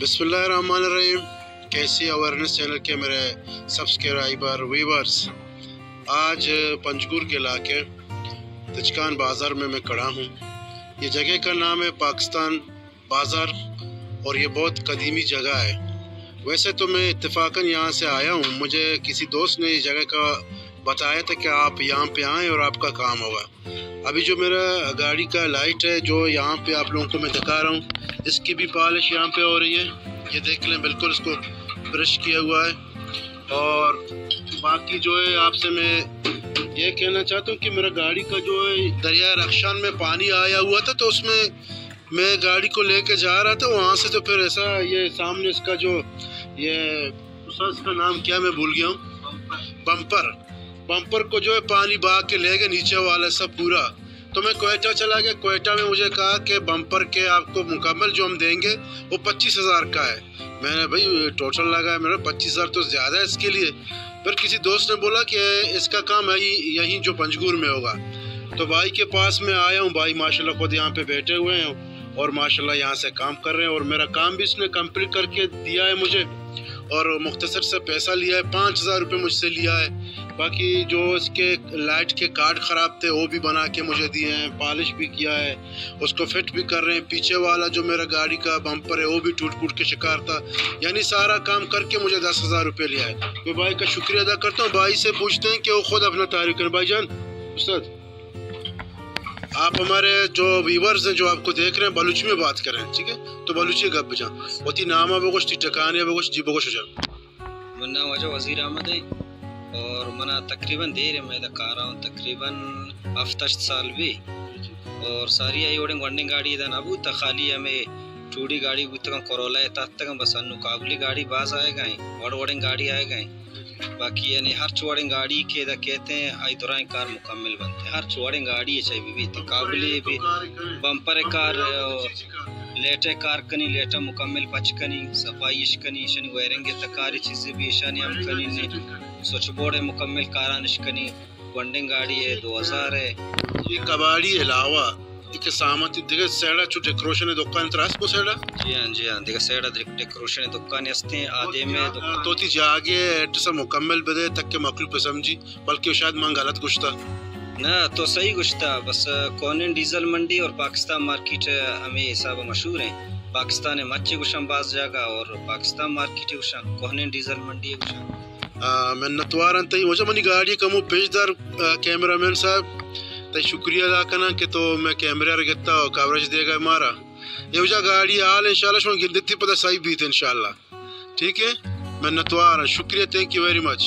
बिस्मिल्लाहिर्रहमानिर्रहीम। कैसी awareness channel के मेरे सब्सक्राइबर व्यूवर्स, आज पंजगुर के इलाके तिचकान बाज़ार में मैं खड़ा हूँ। ये जगह का नाम है पाकिस्तान बाज़ार और ये बहुत कदीमी जगह है। वैसे तो मैं इत्तेफाकन यहाँ से आया हूँ, मुझे किसी दोस्त ने इस जगह का बताया था कि आप यहाँ पे आएँ और आपका काम होगा। अभी जो मेरा गाड़ी का लाइट है जो यहाँ पे आप लोगों को मैं दिखा रहा हूँ, इसकी भी पॉलिश यहाँ पे हो रही है। ये देख लें, बिल्कुल इसको ब्रश किया हुआ है। और बाकी जो है आपसे मैं ये कहना चाहता हूँ कि मेरा गाड़ी का जो है दरिया रख्शान में पानी आया हुआ था, तो उसमें मैं गाड़ी को लेके जा रहा था वहाँ से। तो फिर ऐसा ये सामने इसका जो ये इसका नाम क्या मैं भूल गया हूँ, बम्पर को जो है पानी बहा के ले गए नीचे वाला सब पूरा। तो मैं कोयटा चला गया। कोयटा में मुझे कहा कि बम्पर के आपको मुकम्मल जो हम देंगे वो 25,000 का है। मैंने भाई टोटल लगा है मेरा 25,000 तो ज़्यादा है इसके लिए। फिर किसी दोस्त ने बोला कि इसका काम है यहीं जो पंजगुर में होगा। तो भाई के पास में आया हूँ। भाई माशाल्लाह खुद यहाँ पे बैठे हुए हैं और माशाल्लाह यहाँ से काम कर रहे हैं और मेरा काम भी इसने कंप्लीट करके दिया है मुझे। और मुख्तसर से पैसा लिया है, 5,000 रुपये मुझसे लिया है। बाकी जो इसके लाइट के कार्ड ख़राब थे वो भी बना के मुझे दिए हैं, पॉलिश भी किया है, उसको फिट भी कर रहे हैं। पीछे वाला जो मेरा गाड़ी का बम्पर है वो भी टूट फूट के शिकार था। यानी सारा काम करके मुझे 10,000 रुपये लिया है। मैं भाई का शुक्रिया अदा करता हूँ। भाई से पूछते हैं कि वो खुद अपना तारीफ करें। भाईजान उस्ताद, आप हमारे जो व्यूवर्स हैं जो आपको देख रहे हैं बलूच में बात करें, ठीक है? तो बलूची गप बजा होती नामा बगोश टकान या बगोश जी बगोश हो मन्ना वजह वज़ीर अहमद है और मना तकरीबन देर है मैं खा रहा हूँ तकरीबन 7 साल भी। और सारी आई ओडिंग वंडिंग गाड़ी इधर अबू तखाली हमें चूड़ी गाड़ी तक कोरोला है तक बस काबुली गाड़ी बाज आएगा ही वोडिंग गाड़ी आएगा ही। बाकी यानी हर चौड़िंग गाड़ी के कहते हैं आई दौरान कार मुकम्मल बनते हैं। हर चौड़िंग गाड़ी है चाहिए भी काबुली भी बम्पर कार लेटे कार कनी लेटा मुकम्मल पचकनी सफाई इश्कनी शनि वायरिंग तकारी चीज़ें भी ईशानी हम कनी ने स्विच बोर्ड है मुकम्मल कारा निश्कनी वंडिंग गाड़ी है 2000 है। ये कबाड़ी अलावा एक सामत दिखे सेड़ा जो डेकोरेशन है दुकान त्रास को सेड़ा जी हाँ दिखे सेड़ा डेकोरेशन है दुकान हस्ते हैं आधे में तो ती जागे ऐसा मुकम्मल बदे तक के मकलूब पे समझी, बल्कि शायद मां गलत कुछ था ना तो सही कुछ था। बस कौन डीजल मंडी और पाकिस्तान मार्केट हमें हिसाब मशहूर है। पाकिस्तान है मच्छी गुशाम बाज जागा और पाकिस्तान मार्केट गुशाम कौन डीजल मंडी गुशाम मैं नतवार अंत ही मुझे मनी गाड़ी कमो पेशदार कैमरामैन साहब तो शुक्रिया अदा करना कि तो मैं कैमरा रखता और कवरेज देगा हमारा ये वजह गाड़ी हाल इंशाल्लाह शो गिरती पता सही भी थे इंशाल्लाह। ठीक है, मैं नतवार, शुक्रिया, थैंक यू वेरी मच।